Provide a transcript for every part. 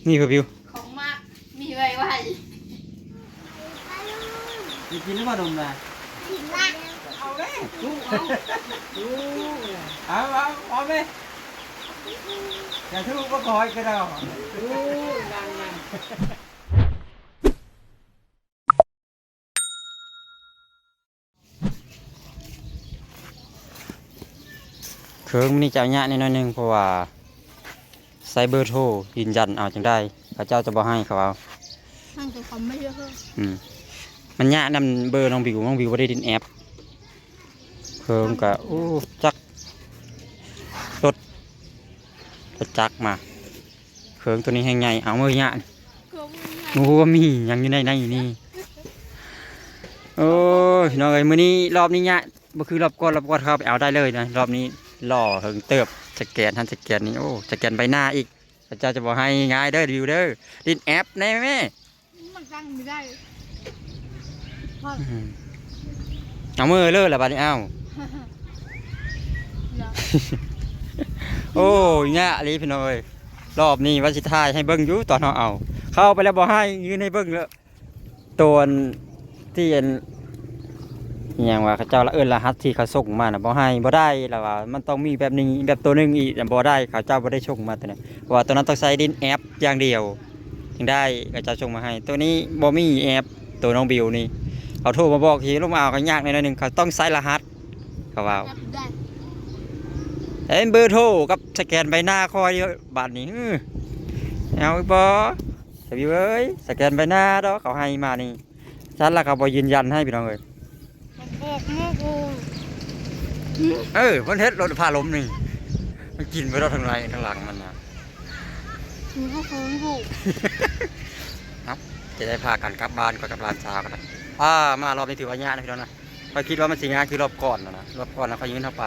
นี่คือวิวของมากมีไว้ไว้กินหรือเปล่านมนะกินละเอาเลยเอาไหมอย่าทุบก็คอยก็ได้เครื่องนี่จะยากนิดนึงเพราะว่าไซเบอร์โทรยืนยันเอาจังได้พระเจ้าจะบอกให้เขาเอาทางตัวคอมไม่เยอะเพิ่มมันยากนำเบอร์น้องบิวไม่ได้ดินแอปเครื่องกับจักรถจักรมาเครื่องตัวนี้แห้งใหญ่เอาเมื่อยากว่ามียังอยู่ในนี่โอ้ยน้องเอ้ยมื้อนี้รอบนี้เนี่ยบ่คือรอบก่อนเข้าไปเอาได้เลยนะรอบนี้หล่อเฮิงเติบสแกนสแกนนี่สแกนใบหน้าอีกพระเจ้าจะบอกให้ง่ายเด้อดิวเด้อดินแอปแน่แม่มันตั้งไม่ได้เอามือเลิกแล้วบัดนี้เอาโอ้ยเนี่ยรีพี่น้อยรอบนี้วันสุดท้ายให้เบิ้งอยู่ตอนเอาเข้าไปแล้วบอกให้ยืนให้เบิ้งแล้วตัวที่อย่างว่าเขาเจ้าละรหัสที่เขาส่งมานะบ่ให้บ่ได้แล้วว่ามันต้องมีแบบนี้แบบตัวนึงอีกแต่บ่ได้เขาเจ้าบ่ได้ส่งมาตัวนี้เพราะว่าตัวนั้นต้องใช้ดินแอปอย่างเดียวถึงได้เขาเจ้าส่งมาให้ตัวนี้บ่มีแอปตัวน้องบิวนี่เขาโทรมาบอกทีลงมาเอาเขายากในนึงเขาต้องใช้รหัสเขาว่าเบอร์โทรกับสแกนใบหน้าคอยบัตรนี้เอาอีกบ่แต่บิวเอ้ยสแกนใบหน้าดอกเขาให้มานี่ฉันละเขาบ่ยืนยันให้พี่น้องเอ้ยมันเฮ็ดรถพาล้มนี่มันกินไปแล้วทางไรทางหลังมันนะมันก็ฟ้องหูครับจะได้พากันกลับบ้านกับร้านชากันมารอบนี้ถือว่ายากนะพี่น้องนะคอยคิดว่ามันสิงานคือรอบก่อนนะรอบก่อนนะเขายืนเข้าไป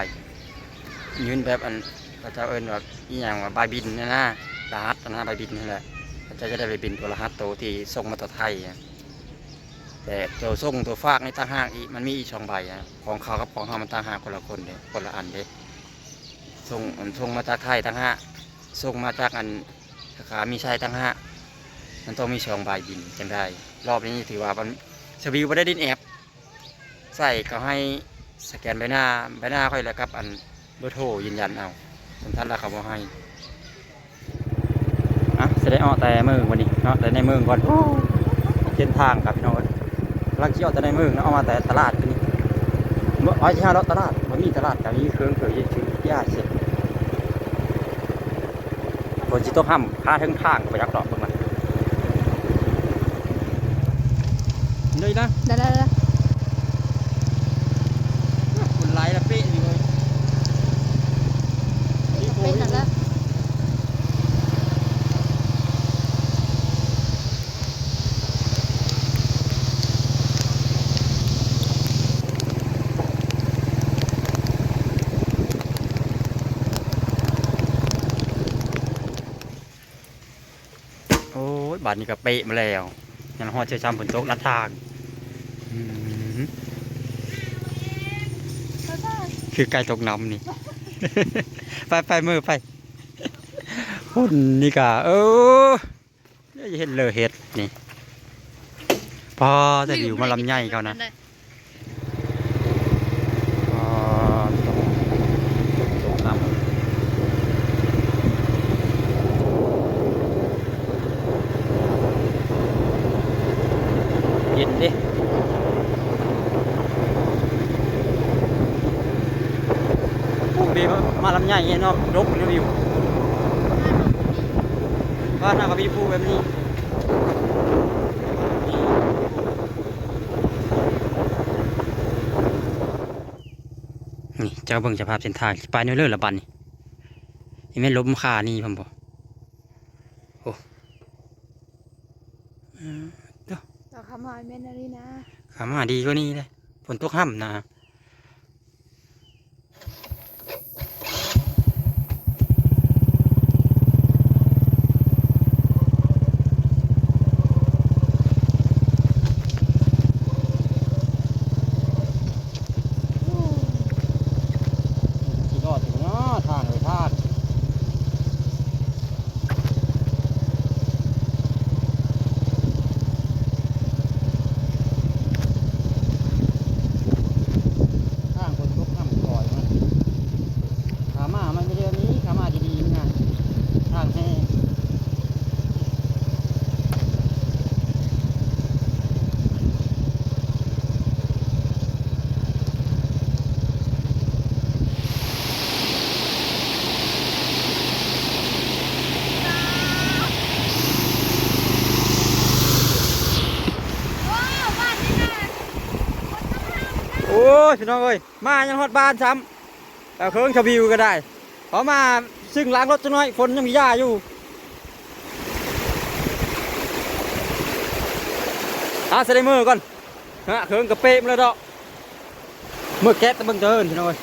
ยืนแบบอันเราจะแบบอีอย่างว่าใบบินนะรหัสนะใบบินนี่แหละจะได้ใบบินตัวรหัสตัวที่ส่งมาตัวไทยแต่ตัวส่งตัวฟากในตั้งห้างอีมันมีอีก2 ใบของเขากับของเขามันตั้งห้างคนละคนเด้คนละอันเด้ส่งมาจากไทยตั้งห้าส่งมาจากอันขามีใช้ตั้งห้ามันต้องมี2 ใบบินจังได้รอบนี้ถือว่ามันสวิวไม่ได้ดินแอปใส่ก็ให้สแกนใบหน้าค่อยแล้วกับอันเบอร์โทรยืนยันเอาท่านละเขาบอกให้จะได้เอาแต่มือวันนี้เนาะแต่ในมือก่อนเส้นทางกับพี่น้องลังเชี่ยวแต่ในมือเนาะเอามาแต่ตลาดนี่เมื่อใช่เราตลาดมันมีตลาดกับนี้เครื่องยืนชื่อยาเสร็จคนจิตต้องห้ามค่าทั้งทางไปยักษ์ดอกเพิ่งมาเลยนะได้คุณไล่ละเป๊ะเลยเป็นหนักแล้วบาทนี้ก็เป๊ะมาแล้วยังหอดเชื่อชามฝนตกนัดทางคือไก่ตกน้ำนี่ ไปมือไปหุ่นนี่กะเห็นเลยเห็ดนี่พอจะอยู่มาลำใหญ่เขานะตกน้ำเย็นดิผู้บีมาลำใหญ่เนาะรบรีวิวว่าถ้ากับพี่ผู้แบบนี้นี่เจ้าเบิ่งจะภาพเส้นทางไปเนื้อเลือดละบันนี่ยังไม่ล้มคานี่ผมบอกโอ้เราขโมยเมนนารีนะขามาดีกว่านี้เลยฝนตกห้ำนะ อ้ยพี่น้องเอ้ยมายังฮอดบ้านซ้ำแต่เครื่องชาวิวก็ได้พอมาซึ่งล้างรถจังน้อยฝนยังมีหญ้าอยู่เสได็จมือก่อนฮะเครื่องกระเป๊ะมาแล้วดอกเมื่อแก๊สตะบังเดินพี่น้องเอ้ย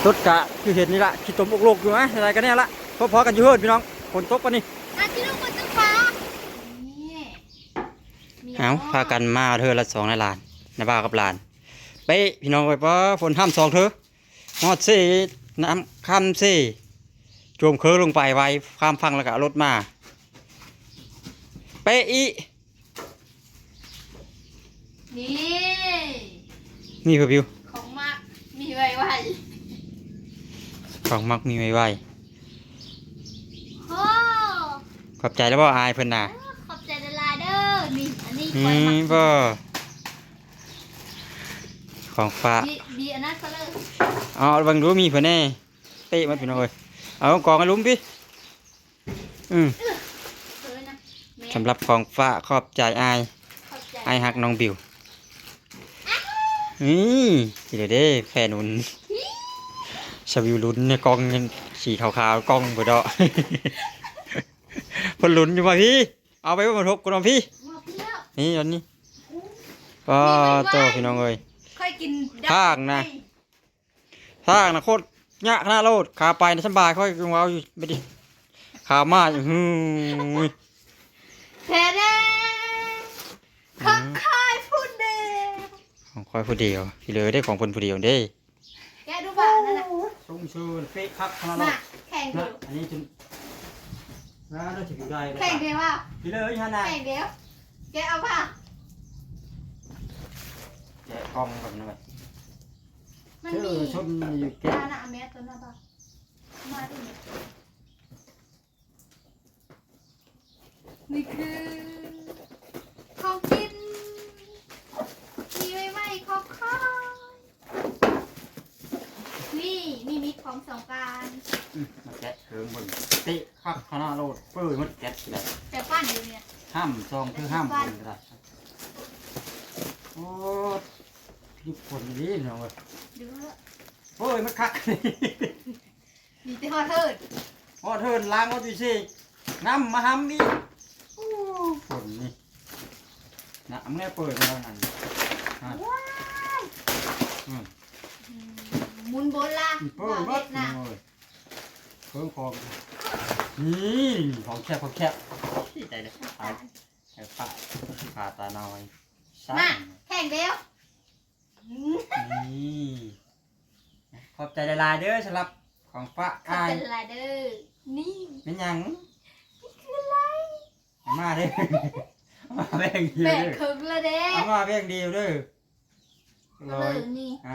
รถกะคือเห็นนี่ละขี้ตมอกโลกอยู่ไหมอะไรกันเนี่ยละพอๆกันอยู่เฮิร์ดพี่น้องฝนตกปะนี่ อาจิโร่คนตึ้งฟ้านี่มี เอาพากันมาเธอละ2 ในลานในบ้านกับลานไปพี่น้องไปปะฝนห้าม2เธอฮอดเซ่น้ำข้ามเซ่โจมเคอลงไปไว้ข้ามฟังแล้วก็เอารถมาไปอี นี่ นี่คือวิว ของมากมีไว้ไว้ ของมักมีไว้ไว้ โอ้ ขอบใจแล้วบ่อายเพิ่นน่ะ ขอบใจเดลาเด้อนี่อันนี้ อื คอยมั มบ่ของฝาก ดีอันนั้นก็เลย เอาเบังดูมีเพิ่นแน่เตะมันพี่น้องเอ้ยเอากองให้ลุมพี่เคยนะแม่ สำหรับของฝากขอบใจอาย ขอบใจ อายฮักน้องบิวนี่เดี๋ยวเด้แฟนอุ่นชาวิวลุ้นในกองเงินสีขาวๆกองบ่ดอก เพิ่นลุ้นอยู่มาพี่เอาไปบ่ทบกันเอาพี่ หมดแล้ว นี่ตอนนี้ก็โตพี่น้องเอ้ย ค่อยกิน ภาคนะ ทางนะโคตรยากขนาดโลดขาไปนะสบายค่อยลงเอาอยู่ไม่ดิขามาอยู่ย แท้แน่คักคายพูดเด้ ของคอยผู้เดียวพี่เลยได้ของคนผู้เดียวเด้ แกดูบ้านนั่นน่ะ ชุ่มชื่นเป๊ะครับขนาด มาแข่ง นะ เดียว อันนี้จนน่าจะถึงได้เลย แข่งเดียวว่า พี่เลยฮะนะ แข่งเดียวแกเอาป่ะ แกะกล้องแบบนั้นเลย มัน ชื่ มี อชุดอยู่แกะ ปลาหน้าแม่ตัวหน้าป่ะมาดินี่คือของกินมีไว้ไหมของข้าวนี่มิกของสงกรานต์ มาแกะเถิงบนเตะครับขนาดโลดเปื่อยมันแกะเลย แต่ปั้นอยู่เนี่ย ห้ามซองคือห้ามบนก็ได้โอ้พี่คนนี้เนาะ ดูแล้ว โอ้ยมันคัก มีแต่ฮอดเทิด พอเทินล้างก็ดูสิน้ำมาห้ำอีกโอ้ฝนนี่น้ำเนี่ยเปิดมาแล้วนั่นอ่ะ ว้าย อืม หมุนบนล่าง เปิด ว่า วั เวี ด ยด นี่ นาม เลยเพิ่มของนี่ของแคบของแคบที่ใจเลยไอ้ผ่าตาน้อยสั้ มาน แข่งเดียว นี่ขอบใจหลายๆเด้อสำหรับของป้า ขอบ อาย ใจหลายเด้อนี่ เป็นหยัง คืออะไร เอามาเด้อ เอามาแบ่งเดียว แม่ เด้อ คึงละเด้ เอามาแบ่งเดียวเด้อ เล ร้อย ยนี่ 500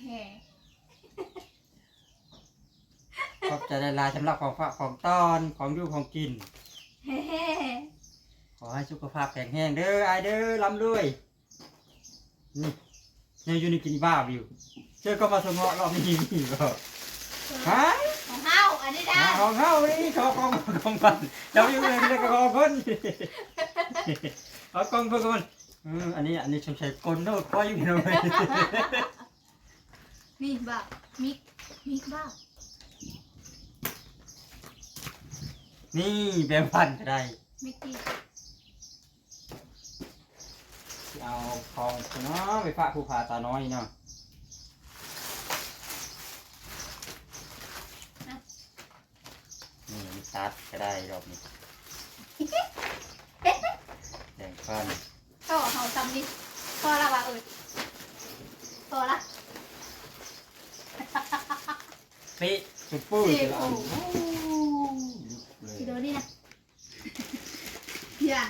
แห่ ขอบใจหลายๆสำหรับของฝากของต้อนของอยู่ของกิน แห่ ขอให้สุขภาพแข็งแรงเด้อไอายเด้อร่ำรวยนี่ยังอยู่ในกินบ้าวิวเจอก็มาสงะรอบนี้มีก็ฮะ ของเฮาอันนี้ได้ ของเฮานี่ขอของกันเจ้าอยู่ในนี้ก็ขอคนเอากองเพื่อนกันอันนี้ชมเชยกลโน้ตคอยอยู่หน่อย นี่บ้ามิกบ้า นี่แบ่งพันก็ได้ มิกกี้ เอาของเนาะไปฝากผู้พาตาน้อยเนาะนี่มีตัดก็ได้รอบนี้แบ่งพัน ก็เฮาทำนี่พอละว่ะพอละ เป๊ะสุดปุ้ย เจ็บ เลย โอ้โหทีเดียวนี่นะอย่า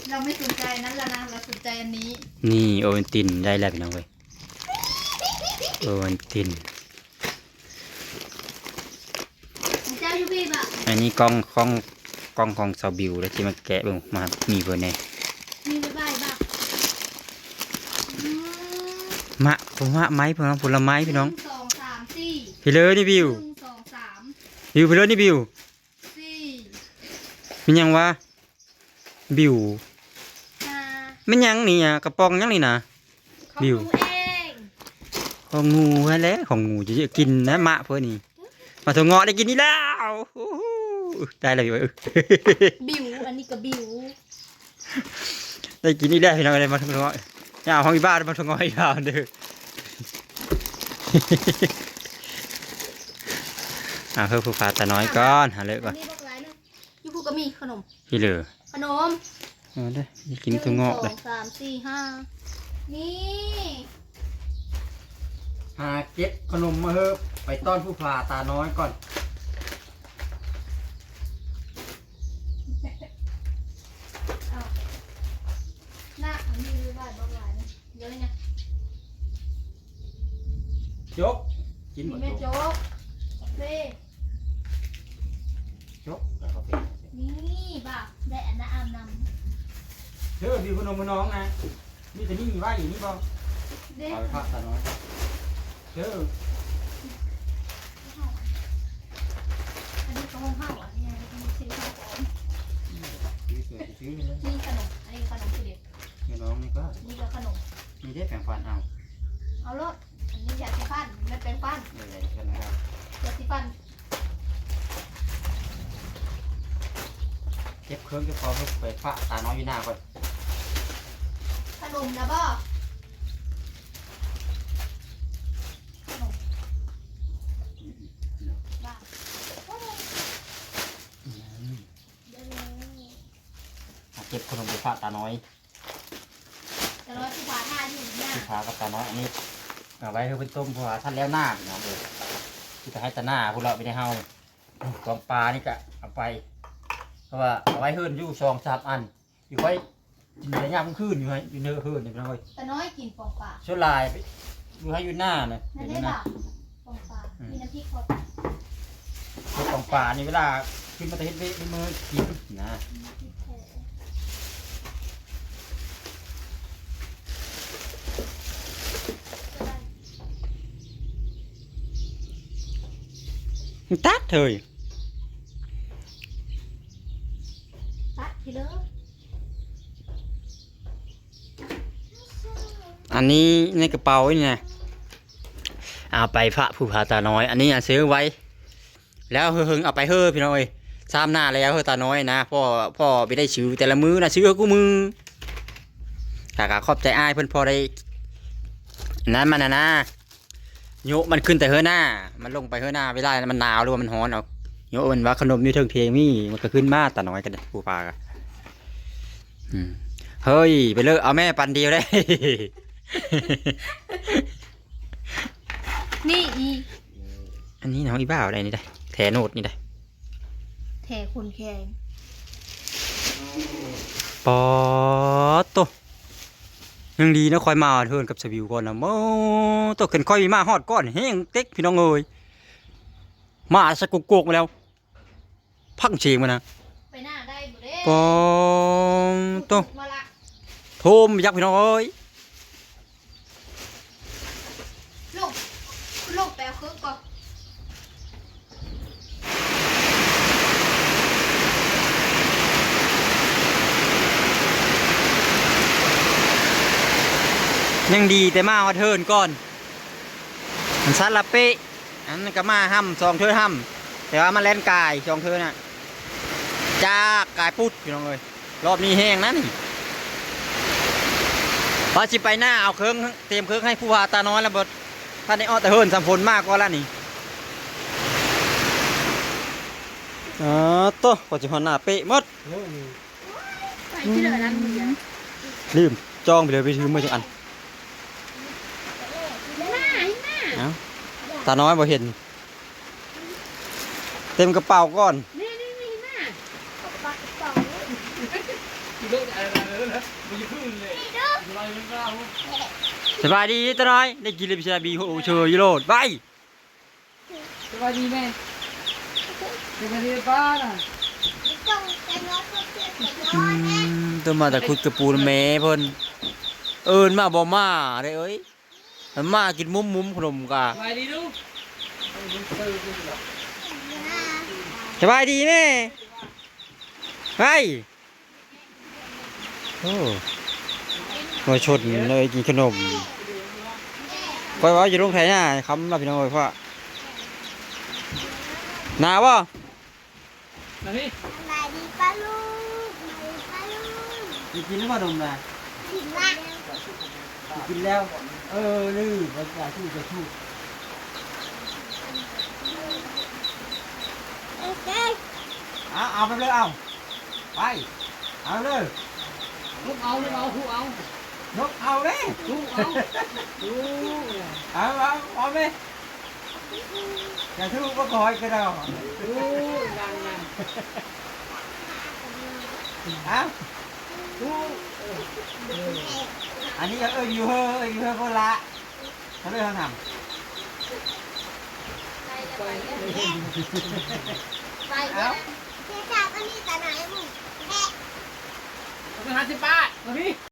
เราไม่สนใจนั้นแล้วนะเราสนใจอันนี้ นี่โอเวนตินได้แล้วพี่น้องเว้ยโอเวนติน ของเจ้ายูบีบ่ะ อันนี้กล้องของซาบิวแล้วที่มาแกะเบิ่งมามีเพิ่นแน่ มีใบบ่ะ มะผมมะไม้พี่น้องผลไม้พี่น้อง 1 2 3 4 พี่เลยนี่บิว 1 2 3 บิวไปเลยนี่บิว สี่ มันยังวะบิว ห้า มันยังนี่อ่ะกระป๋องยังนี่นะ ของ บิว หนูเอง ของงูฮะแล้วของงูจะกินนะมะเพื่อนี่มาถั่วงอกได้กินนี่แล้วอู้หูได้แล้วบิว บิวอันนี้ก็บิว ได้กินนี่ได้พี่น้องอะไรมาถั่วงอกอย่าเอาของอีบ้านมาถั่วงอกอีบ้านเด้อ เพิ่มผู้พาตาน้อยก่อนหาเลยก่อน นี่บอกหลายเลยยูพูก็มีขนม พี่เหลือ ขนม เอาได้กินถั่วงอกเลย 1 2 3 4 5นี่ หาเก็บขนมมาเฮ้ไปต้อนผู้พาตาน้อยก่อน เอาหน้าอันนี้เลยว่าบอกหลายเลยเยอะนะ ยกกินหม มี ด แม่โจ๊กเฟ่ ยกแล้วก็เป็น นี่บ่าได้อันน้ำอามน เด้อพี่ขนมน้องนะนี่แต่นี่มีว่าอย่างนี้บ่ ำเด็ก เอาไปพาตาน้อยเด้อ อันนี้ก็ห้องห้าวอันนี้มีชิ้นข้าวของ ซื้อเลย นี่ขนมอันนี้ขนมสุดเด็ด น้องนี่ก็ นี่ก็ขนม มีได้แปลงฟันเอา เอารถอันนี้ยาสีฟันมันเป็นฟัน อะไรกันนะครับ ยาสีฟัน เก็บเครื่องเก็บของไปฝากตาน้อยอยู่หน้าก่อน ขนมนะบ่ขนมบ้าได้เลย เก็บขนมไปฝากตาน้อย แต่ร้อยที่ผ่าท่าอยู่เนี่ย ผู้พากับตาน้อยอันนี้เอาไว้เพื่อเป็นต้มผู้พาท่านแล้วหน้าพี่น้องเลยที่จะให้ตาหน้าพวกเราไปได้เฮากองปลานี่ก็เอาไปเพราะว่าเอาไว้เฮิร์นอยู่2-3 อันอยู่ไว้กินระยะมันขึ้นอยู่ให้อยู่เนื้อเฮิร์นนี่พี่น้องเลย แต่น้อยกินฟองปลา ช่วยลายไปอยู่ให้อยู่หน้านะ นั่น เห็น ได้ ไหม บ่าฟองปลามีน้ำพริกพอ ตัวของป่านี่เวลาขึ้นมาแต่เฮ็ดเวทมือกินนะ น้ำพริกแท้ ตัดเถย ตัดทีเลย อันนี้ในกระเป๋านี่นะเอาไปพระผู้พาตาน้อย อันนี้ซื้อไว้ แล้วเฮิงเอาไปเฮ้อพี่น้องเอ้ยซ้ำหน้าแล้วเฮ้อตาน้อยนะพ่อไปได้ชื่อแต่ละมือนะชื่อกูมือถ้ากะขอบใจอ้ายเพิ่นพอได้นั้นมันนะโยมันขึ้นแต่เฮ้อหน้า มันลงไปเฮ้อหน้าเวลามันหนาวหรือว่ามันร้อนเอาโยมันว่าขนมนี่เทิงเทมีมันก็ขึ้นมาตาน้อยกันผู้พากะเฮ้ยไปเลยเอาแม่ปันเดียวได้ นี่อี อันนี้น้องอีบ้าอะไรนี่ได้แถโนดนี่ได้ แถคนแข็ง ปอดโตยังดีนะคอยมาเทินกับสวิวก่อนนะโมโตขึ้นคอยมาฮอดก้อนแห้งเต็กพี่น้องเอ้ยมาสะกุกกมาแล้ว พังเชียงมานะ ไปหน้าได้บ่เด้ ปอดโต มาละ โทมยักษ์พี่น้องเอ้ย ลูกแปลวคือก่อน ยังดีแต่มาฮอดเทินก่อนมันซัดละเป๊ะอันนั้นก็มาห้ำ2 เทินห้ำแต่ว่ามันแล่นกาย2 เทินน่ะจากกายปุ๊ดพี่น้องเอ้ยรอบนี้แห้งนะนี่พอสิไปหน้าเอาเครื่องเตรียมเครื่องให้ผู้พาตาน้อยแล้วบดท่านในอ้อแต่เฮิรนสัมพลมากกว่าแล้วนี่โตกว่าจะหอนหน้าเป๊ะหมด ไปที่เหลือนั้นมันเยอะ ลืมจองไปเลยไปถือมาจังอัน หน้า ตาน้อยบ่เห็น เต็มกระเป๋าก่อน นี่หน้าปากกระเป๋า สบายดีตาน้อยได้กินเลยพิซซ่าบีโอเชยโลดไป สวัสดีแม่สวัสดีป้าน่ะ ตัวมาแต่คุดกระปูนแม่เพิ่นเอิ้นมาบ่มาได้เอ้ยมันมากินมุ้มขนมกะ สวัสดีลูก สบายดีแม่ไปโอ้มาชนเลยกินขนมคอยว่าอยู่โรงไถนาคำมาพี่น้องเอ้ยพ่อหนาวบ่ มาพี่ สบายดีป้าลุงสบายดีป้าลุง กินหรือเปล่านมนะ กินละ กินแล้วลืมภาษาชูจะชู โอเค เอาไปเลยเอาไปเอาเลย ลูกเอาลูกเอาลูกเอา นกเอาเลย ลูกเอาลูก เอาไหมอย่าชูก็คอยกันเรา ลูกดังนะ เอา ลูก อันนี้อยู่เฮ้อคนละเขาเลยเขาทำ ไป ไปแล้วเจ้าอันนี้แต่ไหนมึงแค่ ไปหาสิบบาทมาพี่